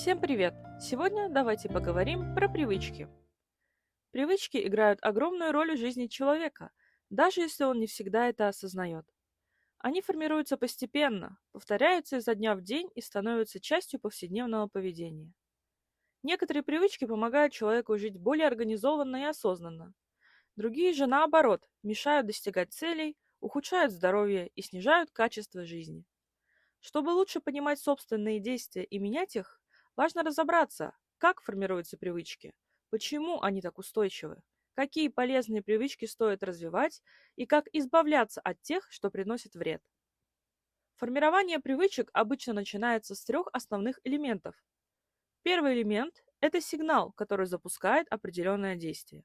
Всем привет! Сегодня давайте поговорим про привычки. Привычки играют огромную роль в жизни человека, даже если он не всегда это осознает. Они формируются постепенно, повторяются изо дня в день и становятся частью повседневного поведения. Некоторые привычки помогают человеку жить более организованно и осознанно. Другие же, наоборот, мешают достигать целей, ухудшают здоровье и снижают качество жизни. Чтобы лучше понимать собственные действия и менять их, важно разобраться, как формируются привычки, почему они так устойчивы, какие полезные привычки стоит развивать и как избавляться от тех, что приносят вред. Формирование привычек обычно начинается с трех основных элементов. Первый элемент– это сигнал, который запускает определенное действие.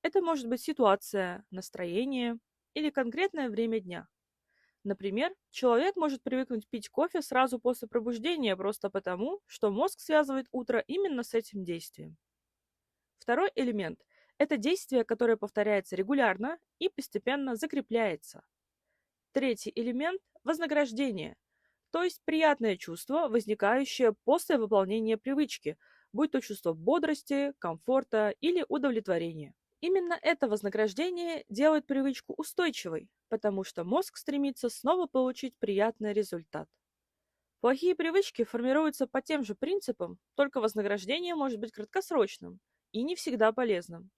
Это может быть ситуация, настроение или конкретное время дня. Например, человек может привыкнуть пить кофе сразу после пробуждения просто потому, что мозг связывает утро именно с этим действием. Второй элемент– это действие, которое повторяется регулярно и постепенно закрепляется. Третий элемент– вознаграждение, то есть приятное чувство, возникающее после выполнения привычки, будь то чувство бодрости, комфорта или удовлетворения. Именно это вознаграждение делает привычку устойчивой, потому что мозг стремится снова получить приятный результат. Плохие привычки формируются по тем же принципам, только вознаграждение может быть краткосрочным и не всегда полезным.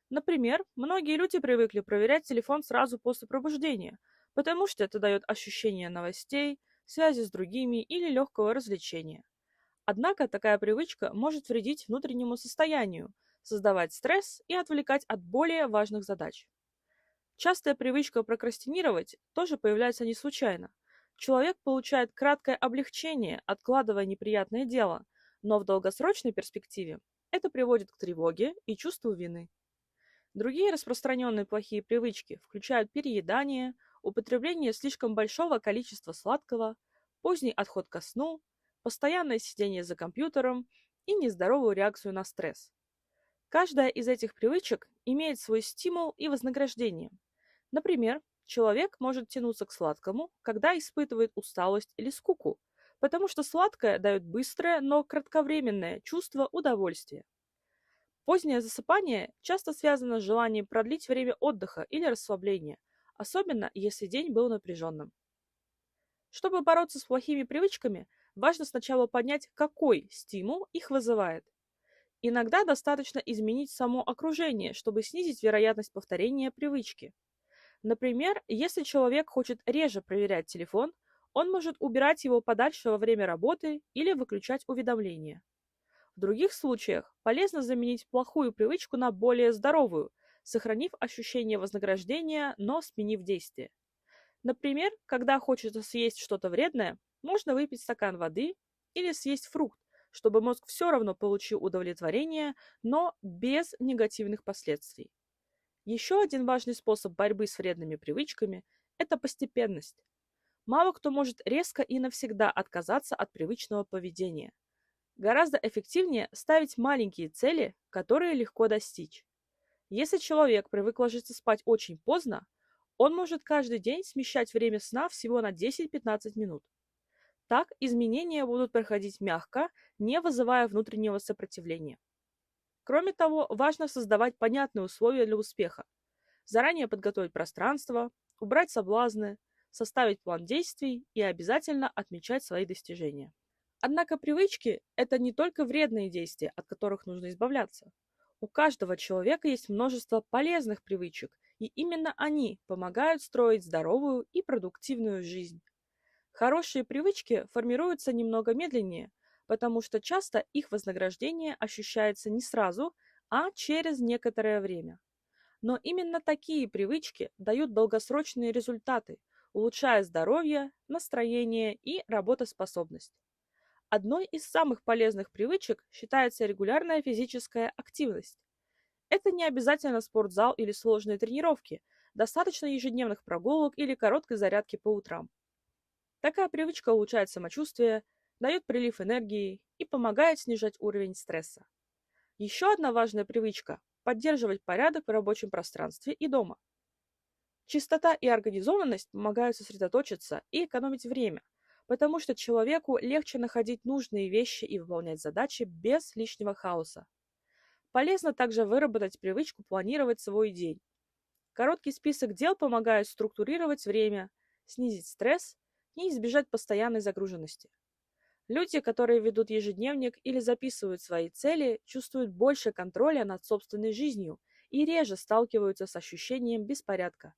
Например, многие люди привыкли проверять телефон сразу после пробуждения, потому что это дает ощущение новостей, связи с другими или легкого развлечения. Однако такая привычка может вредить внутреннему состоянию, создавать стресс и отвлекать от более важных задач. Частая привычка прокрастинировать тоже появляется не случайно. Человек получает краткое облегчение, откладывая неприятное дело, но в долгосрочной перспективе это приводит к тревоге и чувству вины. Другие распространенные плохие привычки включают переедание, употребление слишком большого количества сладкого, поздний отход ко сну, постоянное сидение за компьютером и нездоровую реакцию на стресс. Каждая из этих привычек имеет свой стимул и вознаграждение. Например, человек может тянуться к сладкому, когда испытывает усталость или скуку, потому что сладкое дает быстрое, но кратковременное чувство удовольствия. Позднее засыпание часто связано с желанием продлить время отдыха или расслабления, особенно если день был напряженным. Чтобы бороться с плохими привычками, важно сначала понять, какой стимул их вызывает. Иногда достаточно изменить само окружение, чтобы снизить вероятность повторения привычки. Например, если человек хочет реже проверять телефон, он может убирать его подальше во время работы или выключать уведомления. В других случаях полезно заменить плохую привычку на более здоровую, сохранив ощущение вознаграждения, но сменив действие. Например, когда хочется съесть что-то вредное, можно выпить стакан воды или съесть фрукт, чтобы мозг все равно получил удовлетворение, но без негативных последствий. Еще один важный способ борьбы с вредными привычками– это постепенность. Мало кто может резко и навсегда отказаться от привычного поведения. Гораздо эффективнее ставить маленькие цели, которые легко достичь. Если человек привык ложиться спать очень поздно, он может каждый день смещать время сна всего на 10-15 минут. Так изменения будут проходить мягко, не вызывая внутреннего сопротивления. Кроме того, важно создавать понятные условия для успеха. Заранее подготовить пространство, убрать соблазны, составить план действий и обязательно отмечать свои достижения. Однако привычки– это не только вредные действия, от которых нужно избавляться. У каждого человека есть множество полезных привычек, и именно они помогают строить здоровую и продуктивную жизнь. Хорошие привычки формируются немного медленнее, потому что часто их вознаграждение ощущается не сразу, а через некоторое время. Но именно такие привычки дают долгосрочные результаты, улучшая здоровье, настроение и работоспособность. Одной из самых полезных привычек считается регулярная физическая активность. Это не обязательно спортзал или сложные тренировки, достаточно ежедневных прогулок или короткой зарядки по утрам. Такая привычка улучшает самочувствие, дает прилив энергии и помогает снижать уровень стресса. Еще одна важная привычка– поддерживать порядок в рабочем пространстве и дома. Чистота и организованность помогают сосредоточиться и экономить время, потому что человеку легче находить нужные вещи и выполнять задачи без лишнего хаоса. Полезно также выработать привычку планировать свой день. Короткий список дел помогает структурировать время, снизить стресс и избежать постоянной загруженности. Люди, которые ведут ежедневник или записывают свои цели, чувствуют больше контроля над собственной жизнью и реже сталкиваются с ощущением беспорядка.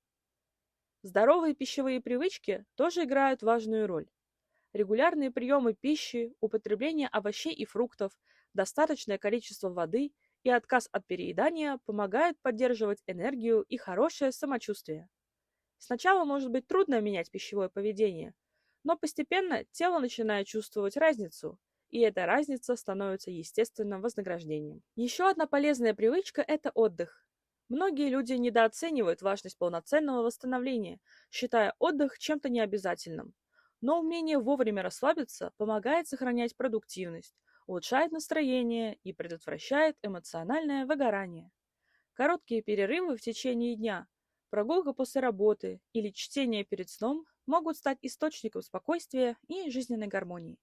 Здоровые пищевые привычки тоже играют важную роль. Регулярные приемы пищи, употребление овощей и фруктов, достаточное количество воды и отказ от переедания помогают поддерживать энергию и хорошее самочувствие. Сначала может быть трудно менять пищевое поведение, но постепенно тело начинает чувствовать разницу, и эта разница становится естественным вознаграждением. Еще одна полезная привычка – это отдых. Многие люди недооценивают важность полноценного восстановления, считая отдых чем-то необязательным. Но умение вовремя расслабиться помогает сохранять продуктивность, улучшает настроение и предотвращает эмоциональное выгорание. Короткие перерывы в течение дня, прогулка после работы или чтение перед сном могут стать источником спокойствия и жизненной гармонии.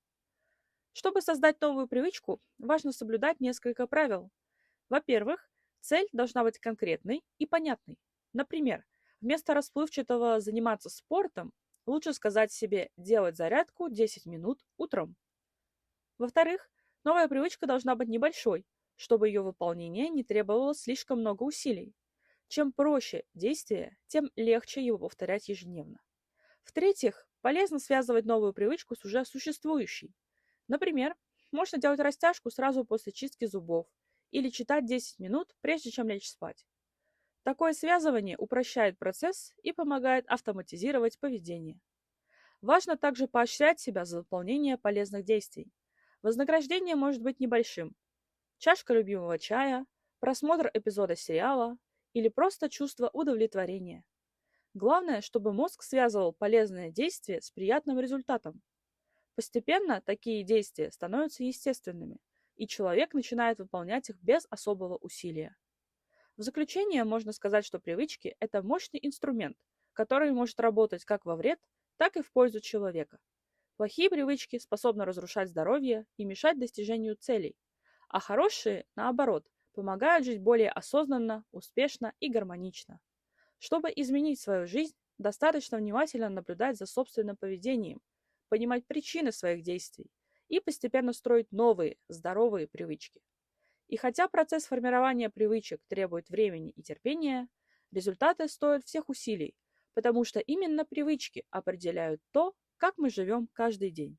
Чтобы создать новую привычку, важно соблюдать несколько правил. Во-первых, цель должна быть конкретной и понятной. Например, вместо расплывчатого «заниматься спортом» лучше сказать себе «делать зарядку 10 минут утром». Во-вторых, новая привычка должна быть небольшой, чтобы ее выполнение не требовало слишком много усилий. Чем проще действие, тем легче его повторять ежедневно. В-третьих, полезно связывать новую привычку с уже существующей. Например, можно делать растяжку сразу после чистки зубов или читать 10 минут, прежде чем лечь спать. Такое связывание упрощает процесс и помогает автоматизировать поведение. Важно также поощрять себя за выполнение полезных действий. Вознаграждение может быть небольшим. Чашка любимого чая, просмотр эпизода сериала или просто чувство удовлетворения. Главное, чтобы мозг связывал полезное действие с приятным результатом. Постепенно такие действия становятся естественными, и человек начинает выполнять их без особого усилия. В заключение можно сказать, что привычки – это мощный инструмент, который может работать как во вред, так и в пользу человека. Плохие привычки способны разрушать здоровье и мешать достижению целей, а хорошие, наоборот, помогают жить более осознанно, успешно и гармонично. Чтобы изменить свою жизнь, достаточно внимательно наблюдать за собственным поведением, понимать причины своих действий и постепенно строить новые, здоровые привычки. И хотя процесс формирования привычек требует времени и терпения, результаты стоят всех усилий, потому что именно привычки определяют то, как мы живем каждый день.